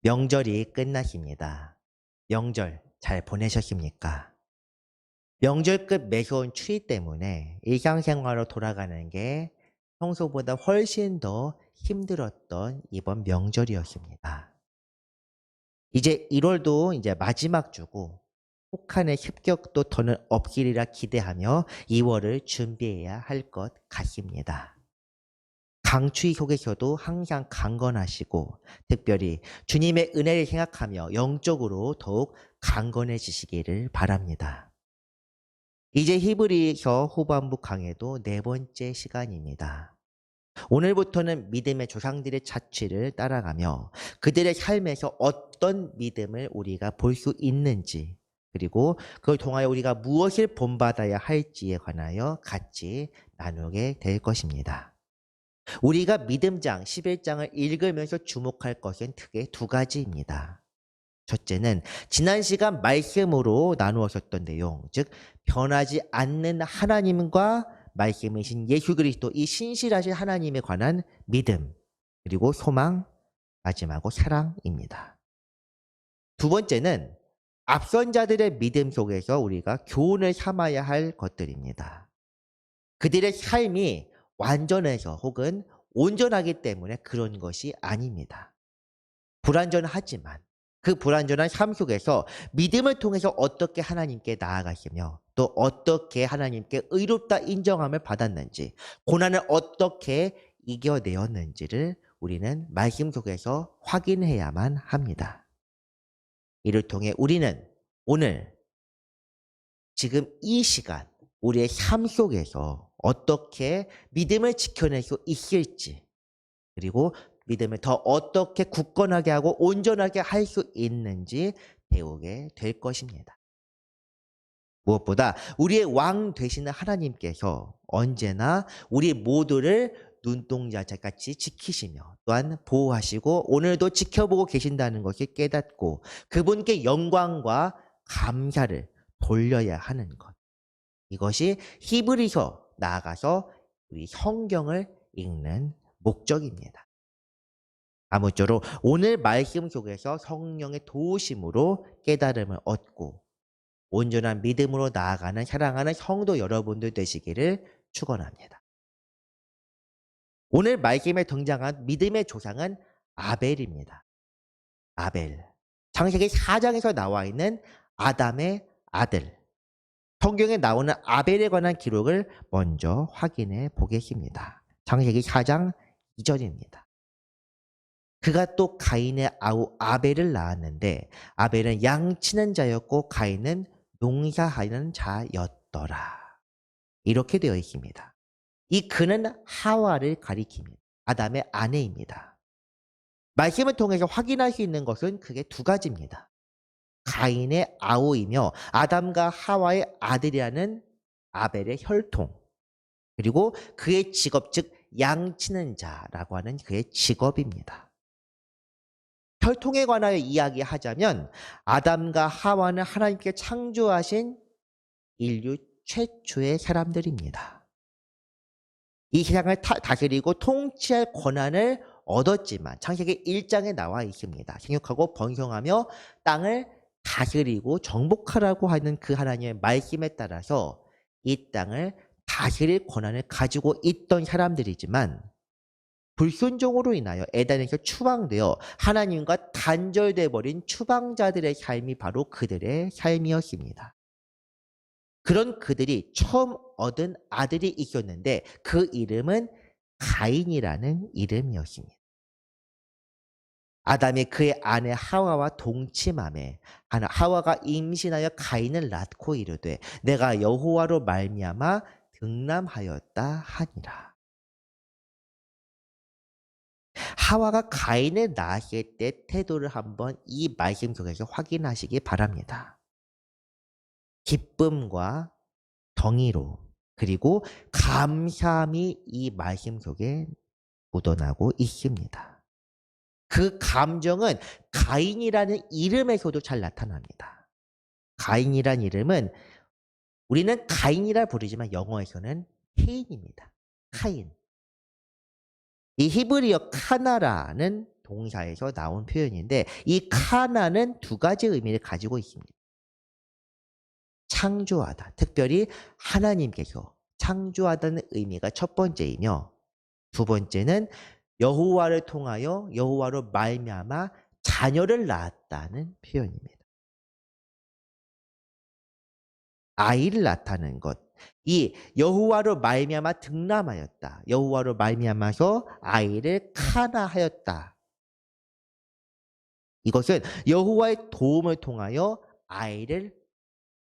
명절이 끝났습니다. 명절 잘 보내셨습니까? 명절 끝 매서운 추위 때문에 일상생활로 돌아가는 게 평소보다 훨씬 더 힘들었던 이번 명절이었습니다. 이제 1월도 이제 마지막 주고 혹한의 습격도 더는 없기리라 기대하며 2월을 준비해야 할 것 같습니다. 강추위 속에서도 항상 강건하시고 특별히 주님의 은혜를 생각하며 영적으로 더욱 강건해지시기를 바랍니다. 이제 히브리서 후반부 강해도 네 번째 시간입니다. 오늘부터는 믿음의 조상들의 자취를 따라가며 그들의 삶에서 어떤 믿음을 우리가 볼 수 있는지 그리고 그걸 통하여 우리가 무엇을 본받아야 할지에 관하여 같이 나누게 될 것입니다. 우리가 믿음장 11장을 읽으면서 주목할 것은 크게 두 가지입니다. 첫째는 지난 시간 말씀으로 나누었었던 내용, 즉 변하지 않는 하나님과 말씀이신 예수 그리스도 이 신실하신 하나님에 관한 믿음, 그리고 소망, 마지막으로 사랑입니다. 두 번째는 앞선 자들의 믿음 속에서 우리가 교훈을 삼아야 할 것들입니다. 그들의 삶이 완전해서 혹은 온전하기 때문에 그런 것이 아닙니다. 불완전하지만 그 불완전한 삶 속에서 믿음을 통해서 어떻게 하나님께 나아가시며 또 어떻게 하나님께 의롭다 인정함을 받았는지 고난을 어떻게 이겨내었는지를 우리는 말씀 속에서 확인해야만 합니다. 이를 통해 우리는 오늘 지금 이 시간 우리의 삶 속에서 어떻게 믿음을 지켜낼 수 있을지 그리고 믿음을 더 어떻게 굳건하게 하고 온전하게 할 수 있는지 배우게 될 것입니다. 무엇보다 우리의 왕 되시는 하나님께서 언제나 우리 모두를 눈동자같이 지키시며 또한 보호하시고 오늘도 지켜보고 계신다는 것을 깨닫고 그분께 영광과 감사를 돌려야 하는 것. 이것이 히브리서 나아가서 우리 성경을 읽는 목적입니다. 아무쪼록 오늘 말씀 속에서 성령의 도우심으로 깨달음을 얻고 온전한 믿음으로 나아가는 사랑하는 성도 여러분들 되시기를 축원합니다. 오늘 말씀에 등장한 믿음의 조상은 아벨입니다. 아벨. 창세기 4장에서 나와 있는 아담의 아들. 성경에 나오는 아벨에 관한 기록을 먼저 확인해 보겠습니다. 창세기 4장 2절입니다. 그가 또 가인의 아우 아벨을 낳았는데 아벨은 양치는 자였고 가인은 농사하는 자였더라. 이렇게 되어 있습니다. 이 그는 하와를 가리킵니다. 아담의 아내입니다. 말씀을 통해서 확인할 수 있는 것은 크게 두 가지입니다. 가인의 아우이며 아담과 하와의 아들이라는 아벨의 혈통 그리고 그의 직업 즉 양치는 자라고 하는 그의 직업입니다. 혈통에 관하여 이야기하자면 아담과 하와는 하나님께 창조하신 인류 최초의 사람들입니다. 이 세상을 다스리고 통치할 권한을 얻었지만 창세기 1장에 나와 있습니다. 생육하고 번성하며 땅을 다스리고 정복하라고 하는 그 하나님의 말씀에 따라서 이 땅을 다스릴 권한을 가지고 있던 사람들이지만 불순종으로 인하여 에덴에서 추방되어 하나님과 단절돼 버린 추방자들의 삶이 바로 그들의 삶이었습니다. 그런 그들이 처음 얻은 아들이 있었는데 그 이름은 가인이라는 이름이었습니다. 아담이 그의 아내 하와와 동침하매 하와가 임신하여 가인을 낳고 이르되 내가 여호와로 말미암아 등남하였다 하니라. 하와가 가인을 낳았을 때 태도를 한번 이 말씀 속에서 확인하시기 바랍니다. 기쁨과 정의로 그리고 감사함이 이 말씀 속에 묻어나고 있습니다. 그 감정은 가인이라는 이름에서도 잘 나타납니다. 가인이라는 이름은 우리는 가인이라 부르지만 영어에서는 케인입니다. 카인. 이 히브리어 카나라는 동사에서 나온 표현인데 이 카나는 두 가지 의미를 가지고 있습니다. 창조하다. 특별히 하나님께서 창조하다는 의미가 첫 번째이며 두 번째는 여호와를 통하여 여호와로 말미암아 자녀를 낳았다는 표현입니다. 아이를 낳다는 것. 이 여호와로 말미암아 득남하였다. 여호와로 말미암아서 아이를 카나하였다. 이것은 여호와의 도움을 통하여 아이를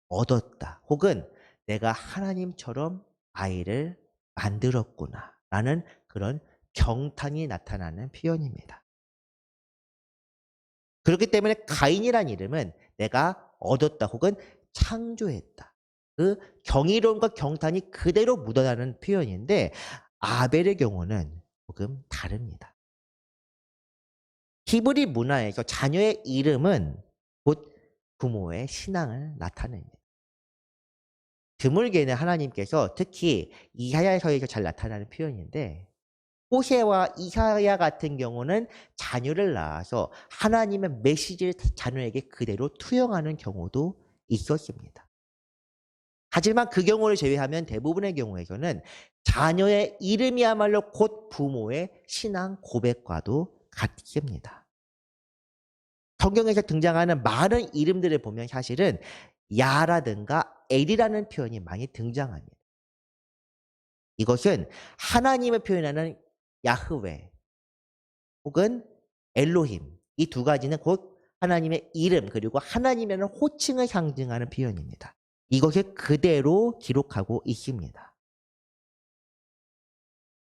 얻었다. 혹은 내가 하나님처럼 아이를 만들었구나. 라는 그런 경탄이 나타나는 표현입니다. 그렇기 때문에 가인이란 이름은 내가 얻었다 혹은 창조했다. 그 경이로움과 경탄이 그대로 묻어나는 표현인데 아벨의 경우는 조금 다릅니다. 히브리 문화에서 자녀의 이름은 곧 부모의 신앙을 나타냅니다. 드물게는 하나님께서 특히 이사야서에서 잘 나타나는 표현인데 호세와 이사야 같은 경우는 자녀를 낳아서 하나님의 메시지를 자녀에게 그대로 투영하는 경우도 있었습니다. 하지만 그 경우를 제외하면 대부분의 경우에서는 자녀의 이름이야말로 곧 부모의 신앙 고백과도 같습니다. 성경에서 등장하는 많은 이름들을 보면 사실은 야라든가 엘이라는 표현이 많이 등장합니다. 이것은 하나님을 표현하는 야흐웨 혹은 엘로힘 이 두 가지는 곧 하나님의 이름 그리고 하나님이라는 호칭을 상징하는 표현입니다. 이것을 그대로 기록하고 있습니다.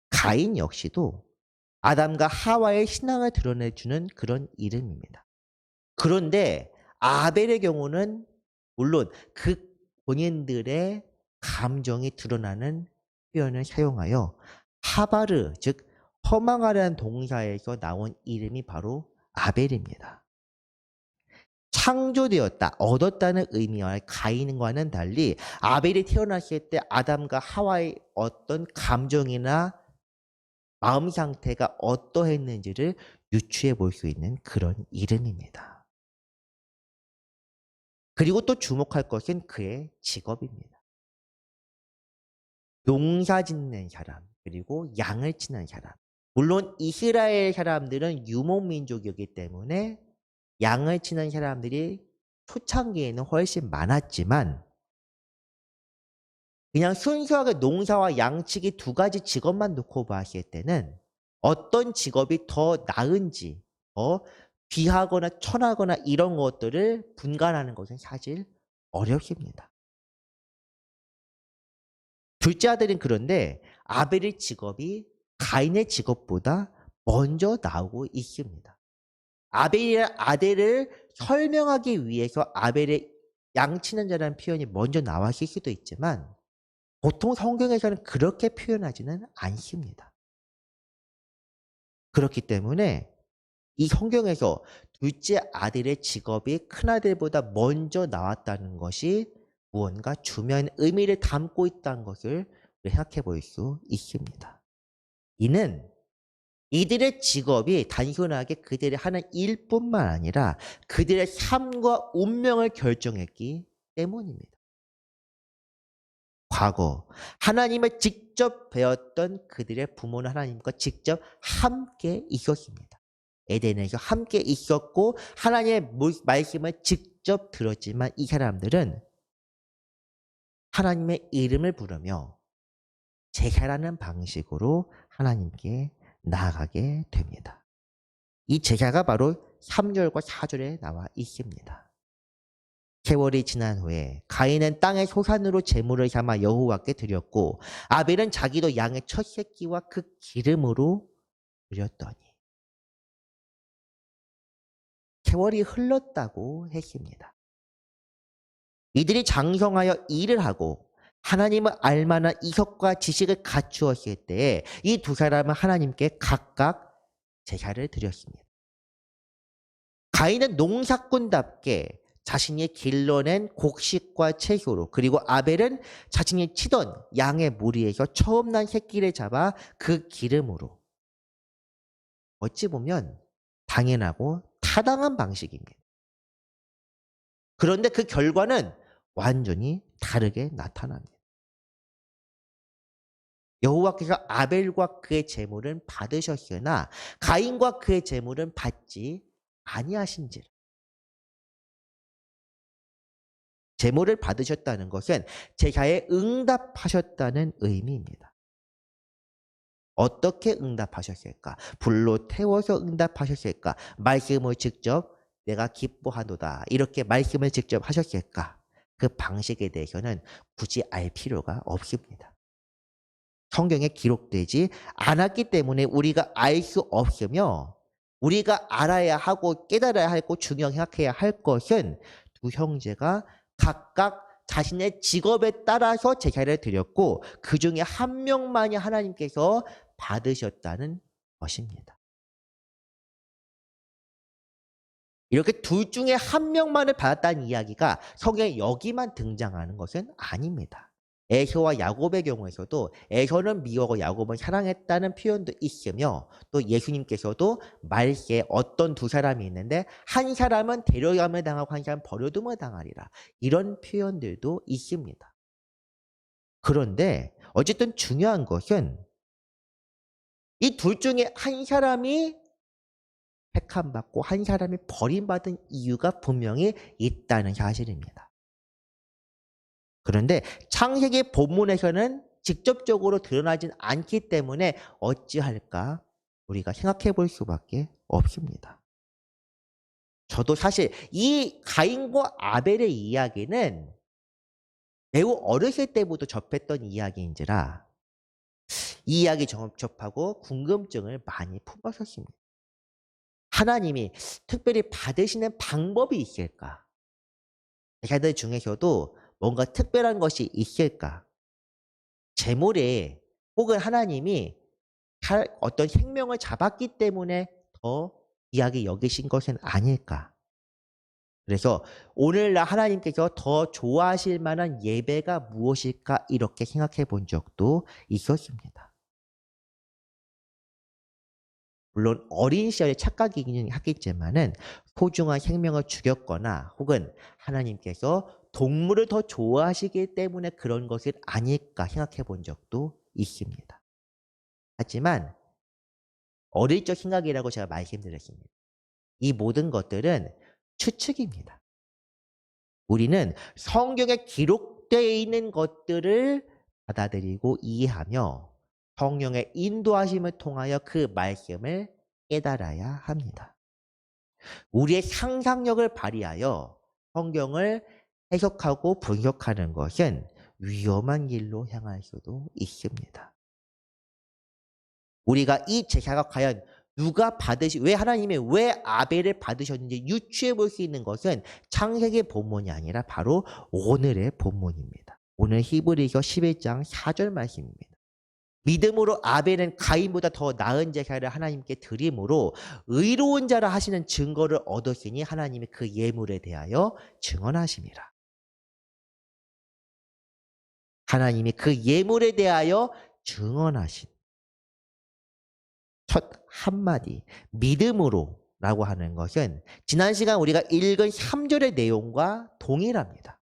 가인 역시도 아담과 하와의 신앙을 드러내주는 그런 이름입니다. 그런데 아벨의 경우는 물론 그 본인들의 감정이 드러나는 표현을 사용하여 하바르 즉 허망하라는 동사에서 나온 이름이 바로 아벨입니다. 창조되었다, 얻었다는 의미와 가인과는 달리 아벨이 태어났을 때 아담과 하와의 어떤 감정이나 마음 상태가 어떠했는지를 유추해 볼 수 있는 그런 이름입니다. 그리고 또 주목할 것은 그의 직업입니다. 농사 짓는 사람, 그리고 양을 치는 사람. 물론 이스라엘 사람들은 유목민족이기 때문에 양을 치는 사람들이 초창기에는 훨씬 많았지만 그냥 순수하게 농사와 양치기 두 가지 직업만 놓고 봤을 때는 어떤 직업이 더 나은지, 더 귀하거나 천하거나 이런 것들을 분간하는 것은 사실 어렵습니다. 둘째 아들은 그런데 아벨의 직업이 가인의 직업보다 먼저 나오고 있습니다. 아벨의 아들을 설명하기 위해서 아벨의 양치는 자라는 표현이 먼저 나왔을 수도 있지만 보통 성경에서는 그렇게 표현하지는 않습니다. 그렇기 때문에 이 성경에서 둘째 아들의 직업이 큰아들보다 먼저 나왔다는 것이 무언가 중요한 의미를 담고 있다는 것을 생각해 볼 수 있습니다. 이는 이들의 직업이 단순하게 그들이 하는 일뿐만 아니라 그들의 삶과 운명을 결정했기 때문입니다. 과거 하나님을 직접 배웠던 그들의 부모는 하나님과 직접 함께 있었습니다. 에덴에서 함께 있었고 하나님의 말씀을 직접 들었지만 이 사람들은 하나님의 이름을 부르며 제사라는 방식으로 하나님께 나아가게 됩니다. 이 제사가 바로 3절과 4절에 나와 있습니다. 세월이 지난 후에 가인은 땅의 소산으로 제물을 삼아 여호와께 드렸고 아벨은 자기도 양의 첫 새끼와 그 기름으로 드렸더니 세월이 흘렀다고 했습니다. 이들이 장성하여 일을 하고 하나님을 알만한 이석과 지식을 갖추었을 때에 이 두 사람은 하나님께 각각 제사를 드렸습니다. 가인은 농사꾼답게 자신이 길러낸 곡식과 채소로 그리고 아벨은 자신이 치던 양의 무리에서 처음 난 새끼를 잡아 그 기름으로 어찌 보면 당연하고 타당한 방식입니다. 그런데 그 결과는 완전히 다르게 나타납니다. 여호와께서 아벨과 그의 제물은 받으셨으나 가인과 그의 제물은 받지 아니하신지라. 제물을 받으셨다는 것은 제사에 응답하셨다는 의미입니다. 어떻게 응답하셨을까? 불로 태워서 응답하셨을까? 말씀을 직접 내가 기뻐하노다 이렇게 말씀을 직접 하셨을까? 그 방식에 대해서는 굳이 알 필요가 없습니다. 성경에 기록되지 않았기 때문에 우리가 알 수 없으며 우리가 알아야 하고 깨달아야 하고 중요하게 생각해야 할 것은 두 형제가 각각 자신의 직업에 따라서 제사를 드렸고 그 중에 한 명만이 하나님께서 받으셨다는 것입니다. 이렇게 둘 중에 한 명만을 받았다는 이야기가 성경에 여기만 등장하는 것은 아닙니다. 에서와 야곱의 경우에서도 에서는 미워하고 야곱은 사랑했다는 표현도 있으며 또 예수님께서도 말세에 어떤 두 사람이 있는데 한 사람은 데려감을 당하고 한 사람은 버려둠을 당하리라. 이런 표현들도 있습니다. 그런데 어쨌든 중요한 것은 이 둘 중에 한 사람이 택함받고 한 사람이 버림받은 이유가 분명히 있다는 사실입니다. 그런데 창세기 본문에서는 직접적으로 드러나진 않기 때문에 어찌할까 우리가 생각해 볼 수밖에 없습니다. 저도 사실 이 가인과 아벨의 이야기는 매우 어렸을 때부터 접했던 이야기인지라 이 이야기 접하고 궁금증을 많이 품었었습니다. 하나님이 특별히 받으시는 방법이 있을까? 제사들 중에서도 뭔가 특별한 것이 있을까? 제물에 혹은 하나님이 어떤 생명을 잡았기 때문에 더 귀하게 여기신 것은 아닐까? 그래서 오늘날 하나님께서 더 좋아하실 만한 예배가 무엇일까? 이렇게 생각해 본 적도 있었습니다. 물론 어린 시절에 착각이기는 하겠지만은 소중한 생명을 죽였거나 혹은 하나님께서 동물을 더 좋아하시기 때문에 그런 것은 아닐까 생각해 본 적도 있습니다. 하지만 어릴 적 생각이라고 제가 말씀드렸습니다. 이 모든 것들은 추측입니다. 우리는 성경에 기록되어 있는 것들을 받아들이고 이해하며 성령의 인도하심을 통하여 그 말씀을 깨달아야 합니다. 우리의 상상력을 발휘하여 성경을 해석하고 분석하는 것은 위험한 길로 향할 수도 있습니다. 우리가 이 제사가 과연 왜 하나님이 왜 아벨을 받으셨는지 유추해 볼 수 있는 것은 창세기 본문이 아니라 바로 오늘의 본문입니다. 오늘 히브리서 11장 4절 말씀입니다. 믿음으로 아벨은 가인보다 더 나은 제사를 하나님께 드림으로 의로운 자라 하시는 증거를 얻었으니 하나님이 그 예물에 대하여 증언하심이라. 하나님이 그 예물에 대하여 증언하신 첫 한마디 믿음으로라고 하는 것은 지난 시간 우리가 읽은 3절의 내용과 동일합니다.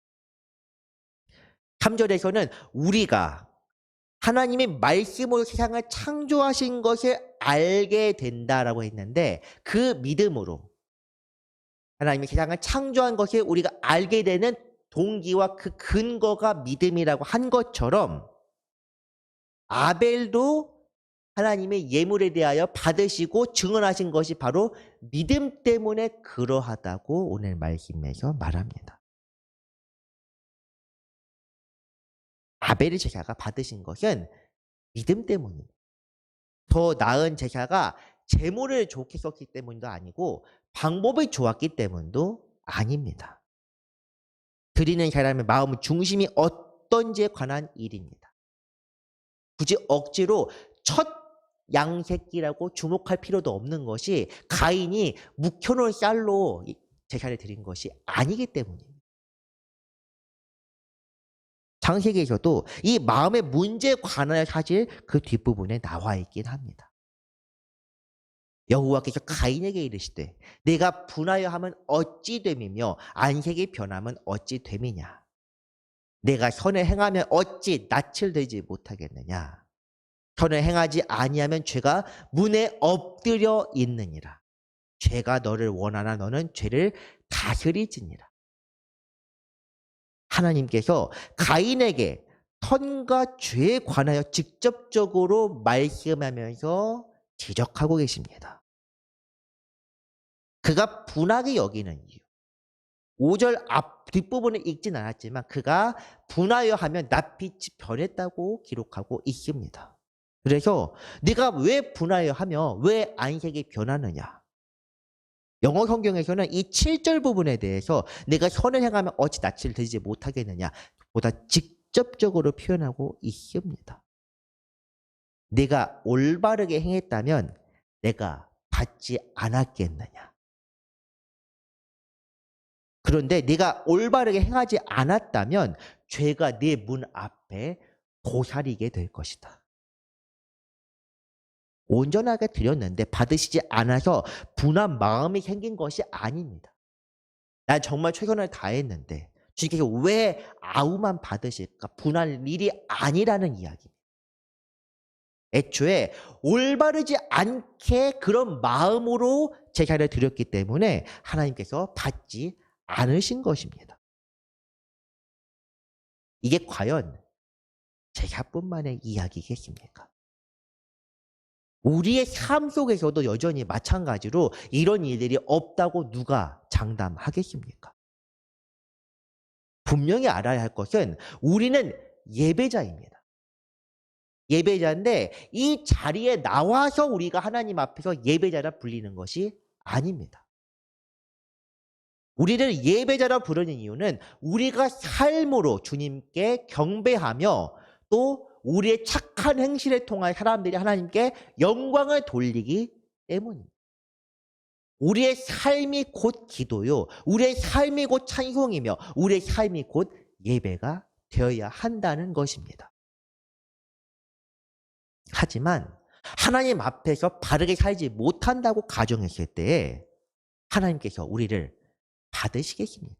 3절에서는 우리가 하나님이 말씀으로 세상을 창조하신 것을 알게 된다라고 했는데 그 믿음으로 하나님이 세상을 창조한 것을 우리가 알게 되는 동기와 그 근거가 믿음이라고 한 것처럼 아벨도 하나님의 예물에 대하여 받으시고 증언하신 것이 바로 믿음 때문에 그러하다고 오늘 말씀에서 말합니다. 아벨의 제사가 받으신 것은 믿음 때문입니다. 더 나은 제사가 제물을 좋게 썼기 때문도 아니고 방법이 좋았기 때문도 아닙니다. 드리는 사람의 마음 중심이 어떤지에 관한 일입니다. 굳이 억지로 첫 양새끼라고 주목할 필요도 없는 것이 가인이 묵혀놓은 쌀로 제사를 드린 것이 아니기 때문입니다. 창세기에서도 이 마음의 문제에 관하여 사실 그 뒷부분에 나와 있긴 합니다. 여호와께서 가인에게 이르시되 내가 분하여 하면 어찌 됨이며 안색이 변하면 어찌 됨이냐. 내가 선을 행하면 어찌 낯을 들지 못하겠느냐. 선을 행하지 아니하면 죄가 문에 엎드려 있느니라. 죄가 너를 원하나 너는 죄를 다스리지니라. 하나님께서 가인에게 선과 죄에 관하여 직접적으로 말씀하면서 지적하고 계십니다. 그가 분하게 여기는 이유. 5절 앞 뒷부분을 읽진 않았지만 그가 분하여 하면 낯빛이 변했다고 기록하고 있습니다. 그래서 네가 왜 분하여 하며 왜 안색이 변하느냐. 영어 성경에서는 이 7절 부분에 대해서 내가 선을 행하면 어찌 낯을 들지 못하겠느냐 보다 직접적으로 표현하고 있습니다. 내가 올바르게 행했다면 내가 받지 않았겠느냐. 그런데 네가 올바르게 행하지 않았다면 죄가 네 문 앞에 도사리게 될 것이다. 온전하게 드렸는데 받으시지 않아서 분한 마음이 생긴 것이 아닙니다. 난 정말 최선을 다했는데 주님께서 왜 아우만 받으실까? 분할 일이 아니라는 이야기입니다. 애초에 올바르지 않게 그런 마음으로 제사를 드렸기 때문에 하나님께서 받지 않으신 것입니다. 이게 과연 제사뿐만의 이야기겠습니까? 우리의 삶 속에서도 여전히 마찬가지로 이런 일들이 없다고 누가 장담하겠습니까? 분명히 알아야 할 것은 우리는 예배자입니다. 예배자인데 이 자리에 나와서 우리가 하나님 앞에서 예배자라 불리는 것이 아닙니다. 우리를 예배자라 부르는 이유는 우리가 삶으로 주님께 경배하며 또 우리의 착한 행실을 통한 사람들이 하나님께 영광을 돌리기 때문입니다. 우리의 삶이 곧 기도요. 우리의 삶이 곧 찬송이며 우리의 삶이 곧 예배가 되어야 한다는 것입니다. 하지만 하나님 앞에서 바르게 살지 못한다고 가정했을 때에 하나님께서 우리를 받으시겠습니까?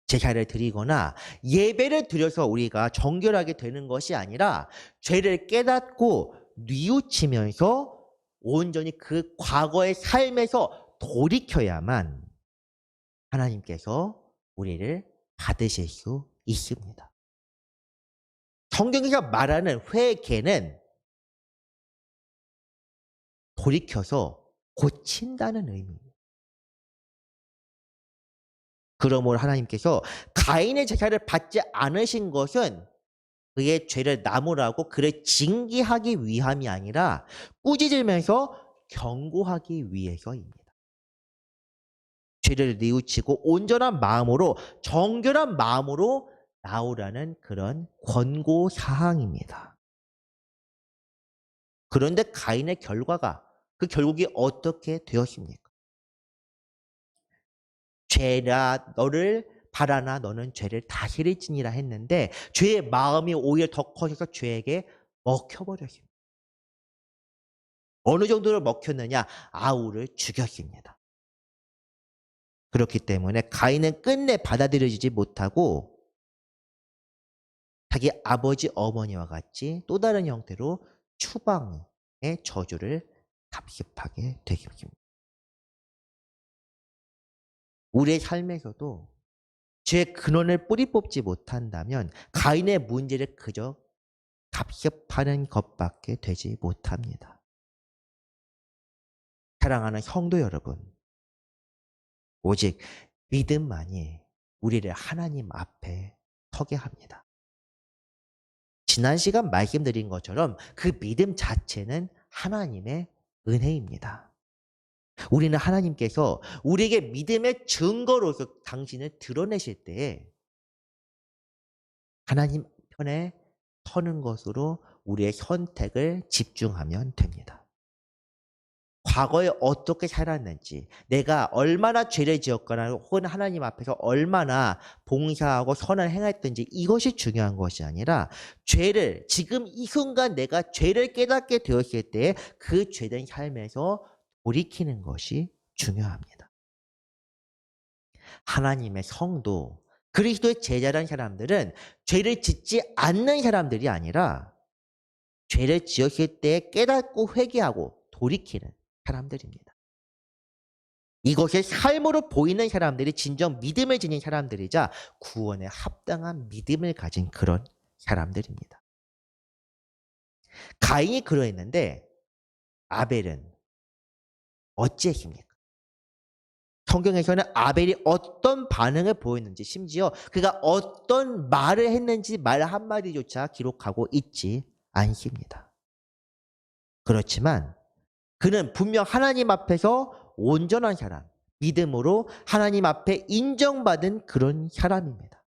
제사를 드리거나 예배를 드려서 우리가 정결하게 되는 것이 아니라 죄를 깨닫고 뉘우치면서 온전히 그 과거의 삶에서 돌이켜야만 하나님께서 우리를 받으실 수 있습니다. 성경에서 말하는 회개는 돌이켜서 고친다는 의미입니다. 그러므로 하나님께서 가인의 제사를 받지 않으신 것은 그의 죄를 나무라고 그를 징계하기 위함이 아니라 꾸짖으면서 경고하기 위해서입니다. 죄를 뉘우치고 온전한 마음으로 정결한 마음으로 나오라는 그런 권고 사항입니다. 그런데 가인의 결과가 그 결국이 어떻게 되었습니까? 죄라 너를 바라나 너는 죄를 다스릴지니라 했는데 죄의 마음이 오히려 더 커져서 죄에게 먹혀버렸습니다. 어느 정도로 먹혔느냐? 아우를 죽였습니다. 그렇기 때문에 가인은 끝내 받아들여지지 못하고 자기 아버지 어머니와 같이 또 다른 형태로 추방의 저주를 답습하게 되겠습니다. 우리의 삶에서도 죄의 근원을 뿌리 뽑지 못한다면 가인의 문제를 그저 답습하는 것밖에 되지 못합니다. 사랑하는 성도 여러분, 오직 믿음만이 우리를 하나님 앞에 서게 합니다. 지난 시간 말씀드린 것처럼 그 믿음 자체는 하나님의 은혜입니다. 우리는 하나님께서 우리에게 믿음의 증거로서 당신을 드러내실 때에 하나님 편에 서는 것으로 우리의 선택을 집중하면 됩니다. 과거에 어떻게 살았는지, 내가 얼마나 죄를 지었거나 혹은 하나님 앞에서 얼마나 봉사하고 선을 행했든지 이것이 중요한 것이 아니라 죄를 지금 이 순간 내가 죄를 깨닫게 되었을 때 그 죄된 삶에서 돌이키는 것이 중요합니다. 하나님의 성도, 그리스도의 제자란 사람들은 죄를 짓지 않는 사람들이 아니라 죄를 지었을 때 깨닫고 회개하고 돌이키는 사람들입니다. 이것을 삶으로 보이는 사람들이 진정 믿음을 지닌 사람들이자 구원에 합당한 믿음을 가진 그런 사람들입니다. 가인이 그러했는데 아벨은 어찌했습니까? 성경에서는 아벨이 어떤 반응을 보였는지, 심지어 그가 어떤 말을 했는지 말 한마디조차 기록하고 있지 않습니다. 그렇지만 그는 분명 하나님 앞에서 온전한 사람, 믿음으로 하나님 앞에 인정받은 그런 사람입니다.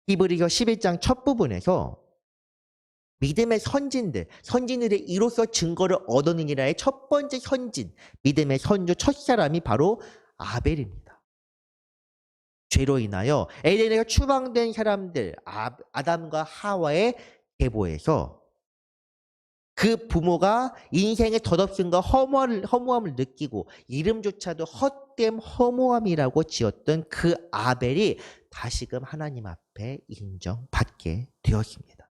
히브리서 11장 첫 부분에서 믿음의 선진들의 이로써 증거를 얻어내니라의 첫 번째 선진, 믿음의 선조 첫 사람이 바로 아벨입니다. 죄로 인하여 에덴에서 추방된 사람들, 아담과 하와의 계보에서 그 부모가 인생의 덧없음과 허무함을 느끼고 이름조차도 헛됨 허무함이라고 지었던 그 아벨이 다시금 하나님 앞에 인정받게 되었습니다.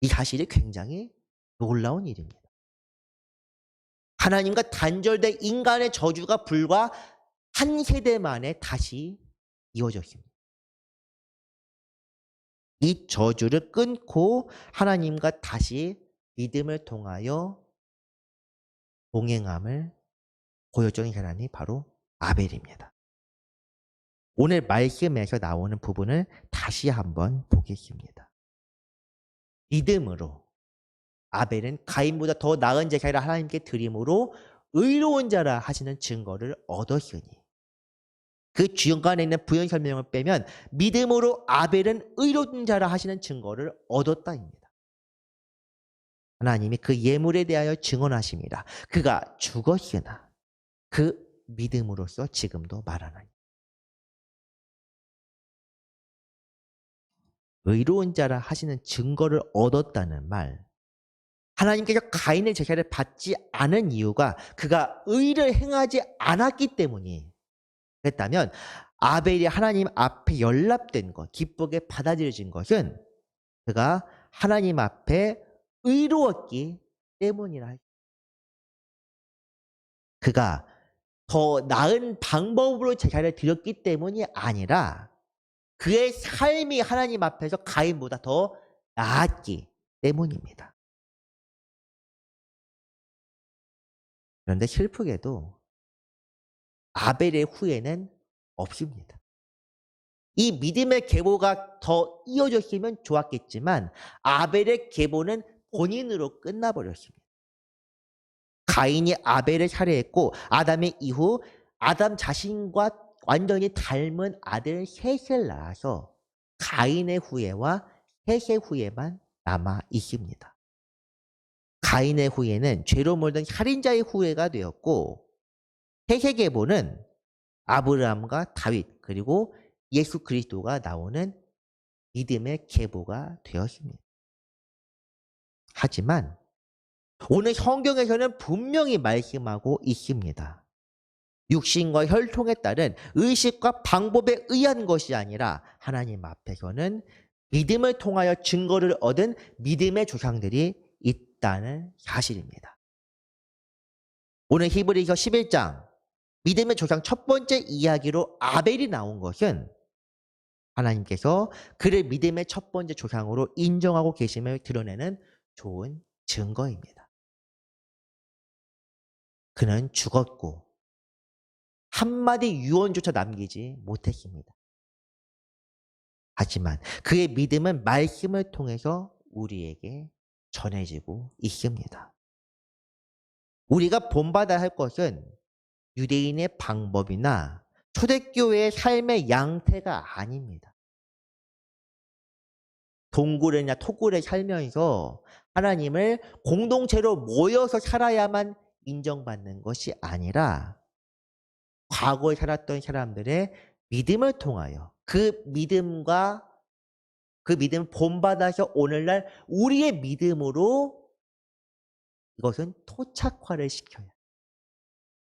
이 사실이 굉장히 놀라운 일입니다. 하나님과 단절된 인간의 저주가 불과 한 세대 만에 다시 이어졌습니다. 이 저주를 끊고 하나님과 다시 믿음을 통하여 동행함을 보여주는 사람이 바로 아벨입니다. 오늘 말씀에서 나오는 부분을 다시 한번 보겠습니다. 믿음으로 아벨은 가인보다 더 나은 제사를 하나님께 드림으로 의로운 자라 하시는 증거를 얻었으니, 그 중간에 있는 부연 설명을 빼면 믿음으로 아벨은 의로운 자라 하시는 증거를 얻었다입니다. 하나님이 그 예물에 대하여 증언하십니다. 그가 죽었으나 그 믿음으로써 지금도 말하나니. 의로운 자라 하시는 증거를 얻었다는 말, 하나님께서 가인의 제사를 받지 않은 이유가 그가 의를 행하지 않았기 때문이 그랬다면, 아벨이 하나님 앞에 연락된 것, 기쁘게 받아들여진 것은 그가 하나님 앞에 의로웠기 때문이라. 그가 더 나은 방법으로 제사를 드렸기 때문이 아니라 그의 삶이 하나님 앞에서 가인보다 더 나았기 때문입니다. 그런데 슬프게도 아벨의 후예는 없습니다. 이 믿음의 계보가 더 이어졌으면 좋았겠지만 아벨의 계보는 본인으로 끝나버렸습니다. 가인이 아벨을 살해했고 아담의 이후 아담 자신과 완전히 닮은 아들 셋을 낳아서 가인의 후예와 셋의 후예만 남아 있습니다. 가인의 후예는 죄로 몰든 살인자의 후예가 되었고, 셋의 계보는 아브라함과 다윗 그리고 예수 그리스도가 나오는 믿음의 계보가 되었습니다. 하지만 오늘 성경에서는 분명히 말씀하고 있습니다. 육신과 혈통에 따른 의식과 방법에 의한 것이 아니라 하나님 앞에서는 믿음을 통하여 증거를 얻은 믿음의 조상들이 있다는 사실입니다. 오늘 히브리서 11장 믿음의 조상 첫 번째 이야기로 아벨이 나온 것은 하나님께서 그를 믿음의 첫 번째 조상으로 인정하고 계심을 드러내는 좋은 증거입니다. 그는 죽었고 한마디 유언조차 남기지 못했습니다. 하지만 그의 믿음은 말씀을 통해서 우리에게 전해지고 있습니다. 우리가 본받아야 할 것은 유대인의 방법이나 초대교회의 삶의 양태가 아닙니다. 동굴이나 토굴에 살면서 하나님을 공동체로 모여서 살아야만 인정받는 것이 아니라 과거에 살았던 사람들의 믿음을 통하여 그 믿음을 본받아서 오늘날 우리의 믿음으로 이것은 토착화를 시켜야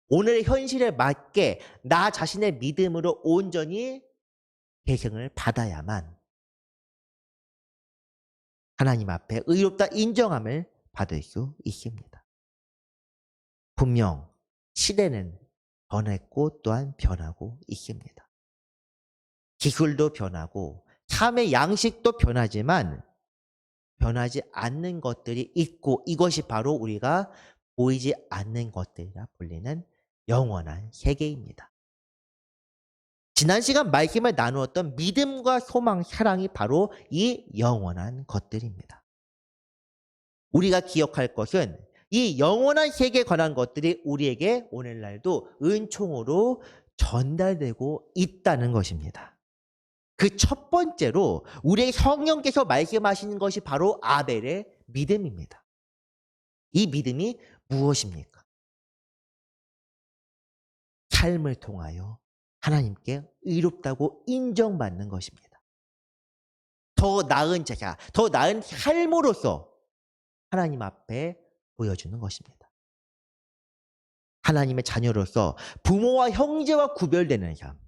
오늘의 현실에 맞게 나 자신의 믿음으로 온전히 계승을 받아야만 하나님 앞에 의롭다 인정함을 받을 수 있습니다. 분명 시대는 변했고 또한 변하고 있습니다. 기술도 변하고 삶의 양식도 변하지만 변하지 않는 것들이 있고 이것이 바로 우리가 보이지 않는 것들이라 불리는 영원한 세계입니다. 지난 시간 말씀을 나누었던 믿음과 소망, 사랑이 바로 이 영원한 것들입니다. 우리가 기억할 것은 이 영원한 세계에 관한 것들이 우리에게 오늘날도 은총으로 전달되고 있다는 것입니다. 그 첫 번째로 우리의 성령께서 말씀하시는 것이 바로 아벨의 믿음입니다. 이 믿음이 무엇입니까? 삶을 통하여 하나님께 의롭다고 인정받는 것입니다. 더 나은 제사, 더 나은 삶으로서 하나님 앞에 보여주는 것입니다. 하나님의 자녀로서 부모와 형제와 구별되는 삶,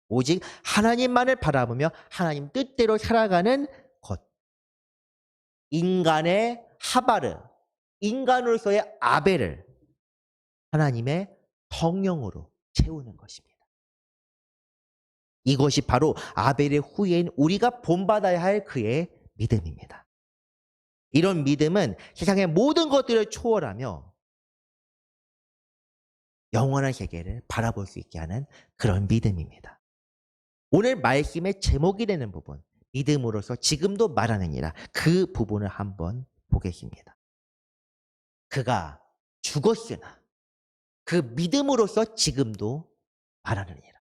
오직 하나님만을 바라보며 하나님 뜻대로 살아가는 것. 인간의 하바르, 인간으로서의 아벨을 하나님의 성령으로 채우는 것입니다. 이것이 바로 아벨의 후예인 우리가 본받아야 할 그의 믿음입니다. 이런 믿음은 세상의 모든 것들을 초월하며 영원한 세계를 바라볼 수 있게 하는 그런 믿음입니다. 오늘 말씀의 제목이 되는 부분, 믿음으로서 지금도 말하느니라, 그 부분을 한번 보겠습니다. 그가 죽었으나 그 믿음으로서 지금도 말하느니라.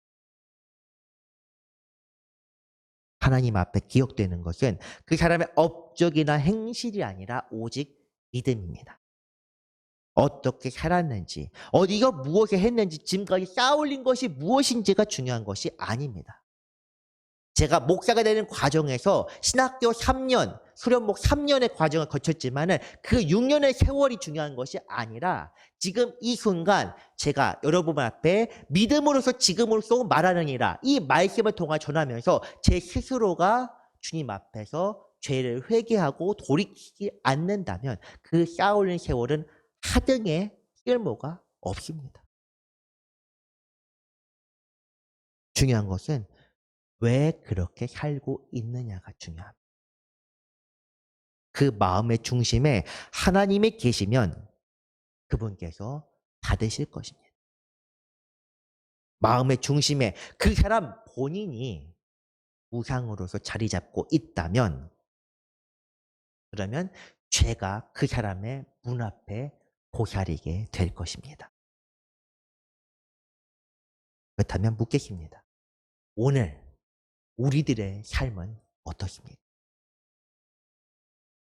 하나님 앞에 기억되는 것은 그 사람의 업적이나 행실이 아니라 오직 믿음입니다. 어떻게 살았는지, 어디가 무엇을 했는지, 지금까지 쌓아올린 것이 무엇인지가 중요한 것이 아닙니다. 제가 목사가 되는 과정에서 신학교 3년, 수련목 3년의 과정을 거쳤지만은 그 6년의 세월이 중요한 것이 아니라 지금 이 순간 제가 여러분 앞에 믿음으로서 지금으로서 말하느니라 이 말씀을 통해 전하면서 제 스스로가 주님 앞에서 죄를 회개하고 돌이키지 않는다면 그 쌓아올린 세월은 하등의 쓸모가 없습니다. 중요한 것은 왜 그렇게 살고 있느냐가 중요합니다. 그 마음의 중심에 하나님이 계시면 그분께서 받으실 것입니다. 마음의 중심에 그 사람 본인이 우상으로서 자리 잡고 있다면 그러면 죄가 그 사람의 문 앞에 도사리게 될 것입니다. 그렇다면 묻겠습니다. 오늘 우리들의 삶은 어떻습니까?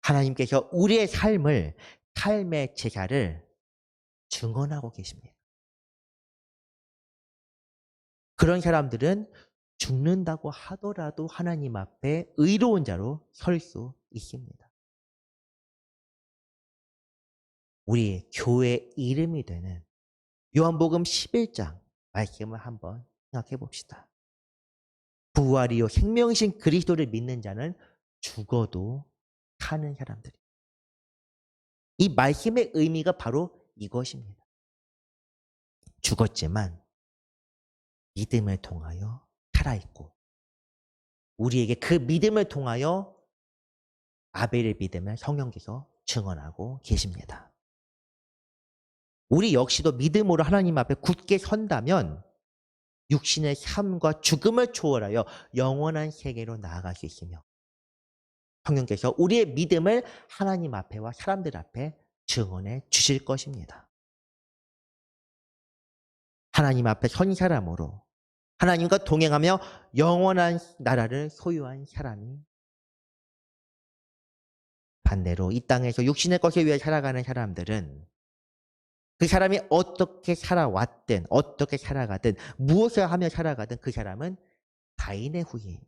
하나님께서 우리의 삶의 제사를 증언하고 계십니다. 그런 사람들은 죽는다고 하더라도 하나님 앞에 의로운 자로 설 수 있습니다. 우리 교회 이름이 되는 요한복음 11장 말씀을 한번 생각해 봅시다. 부활이요 생명이신 그리스도를 믿는 자는 죽어도 사는 사람들이. 이 말씀의 의미가 바로 이것입니다. 죽었지만 믿음을 통하여 살아있고 우리에게 그 믿음을 통하여 아벨의 믿음을 성령께서 증언하고 계십니다. 우리 역시도 믿음으로 하나님 앞에 굳게 선다면 육신의 삶과 죽음을 초월하여 영원한 세계로 나아갈 수 있으며 성령께서 우리의 믿음을 하나님 앞에와 사람들 앞에 증언해 주실 것입니다. 하나님 앞에 선 사람으로 하나님과 동행하며 영원한 나라를 소유한 사람이 반대로 이 땅에서 육신의 것을 위해 살아가는 사람들은 그 사람이 어떻게 살아왔든 어떻게 살아가든 무엇을 하며 살아가든 그 사람은 가인의 후예입니다.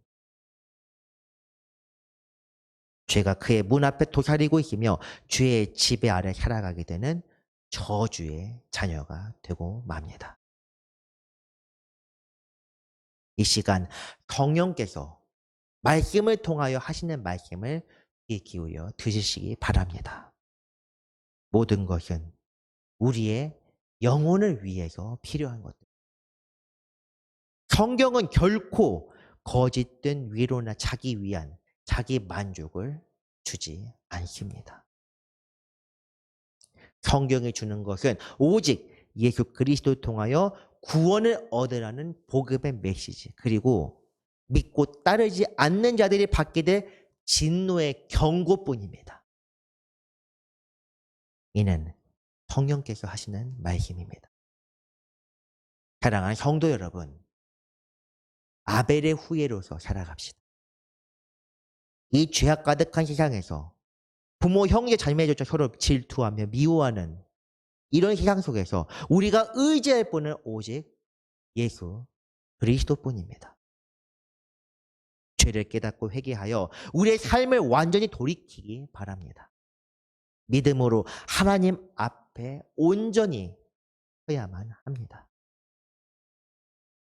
죄가 그의 문 앞에 도사리고 있으며 죄의 지배 아래 살아가게 되는 저주의 자녀가 되고 맙니다. 이 시간 성령께서 말씀을 통하여 하시는 말씀을 귀 기울여 들으시기 바랍니다. 모든 것은 우리의 영혼을 위해서 필요한 것들. 성경은 결코 거짓된 위로나 자기 위안, 자기 만족을 주지 않습니다. 성경이 주는 것은 오직 예수 그리스도를 통하여 구원을 얻으라는 복음의 메시지, 그리고 믿고 따르지 않는 자들이 받게 될 진노의 경고뿐입니다. 이는 성령께서 하시는 말씀입니다. 사랑하는 성도 여러분, 아벨의 후예로서 살아갑시다. 이 죄악 가득한 세상에서 부모, 형제, 자매조차 서로 질투하며 미워하는 이런 세상 속에서 우리가 의지할 분은 오직 예수 그리스도뿐입니다. 죄를 깨닫고 회개하여 우리의 삶을 완전히 돌이키기 바랍니다. 믿음으로 하나님 앞에 온전히 서야만 합니다.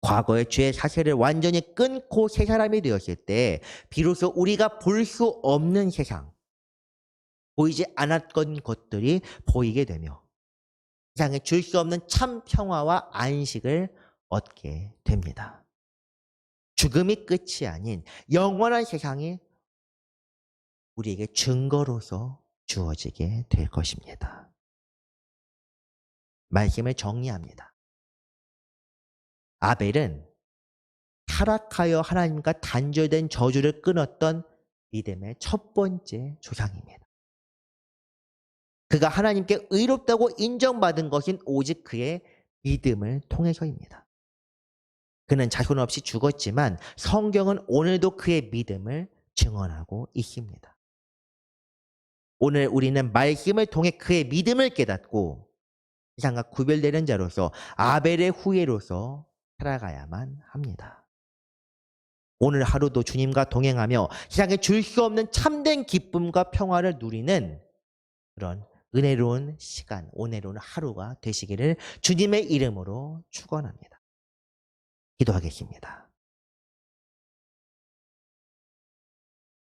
과거의 죄의 사슬을 완전히 끊고 새 사람이 되었을 때 비로소 우리가 볼 수 없는 세상, 보이지 않았던 것들이 보이게 되며 세상에 줄 수 없는 참 평화와 안식을 얻게 됩니다. 죽음이 끝이 아닌 영원한 세상이 우리에게 증거로서 주어지게 될 것입니다. 말씀을 정리합니다. 아벨은 타락하여 하나님과 단절된 저주를 끊었던 믿음의 첫 번째 조상입니다. 그가 하나님께 의롭다고 인정받은 것은 오직 그의 믿음을 통해서입니다. 그는 자손 없이 죽었지만 성경은 오늘도 그의 믿음을 증언하고 있습니다. 오늘 우리는 말씀을 통해 그의 믿음을 깨닫고 세상과 구별되는 자로서 아벨의 후예로서 살아가야만 합니다. 오늘 하루도 주님과 동행하며 세상에 줄 수 없는 참된 기쁨과 평화를 누리는 그런 은혜로운 시간, 은혜로운 하루가 되시기를 주님의 이름으로 축원합니다. 기도하겠습니다.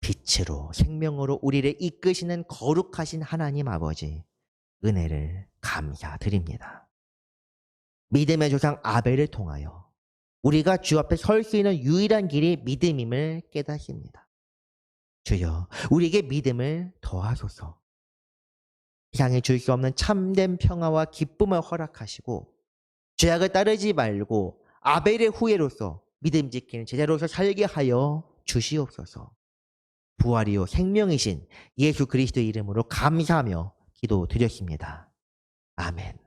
빛으로 생명으로 우리를 이끄시는 거룩하신 하나님 아버지, 은혜를 감사드립니다. 믿음의 조상 아벨을 통하여 우리가 주 앞에 설 수 있는 유일한 길이 믿음임을 깨닫습니다. 주여, 우리에게 믿음을 더하소서. 세상에 줄 수 없는 참된 평화와 기쁨을 허락하시고 죄악을 따르지 말고 아벨의 후예로서 믿음 지키는 제자로서 살게 하여 주시옵소서. 부활이요 생명이신 예수 그리스도의 이름으로 감사하며 기도드렸습니다. 아멘.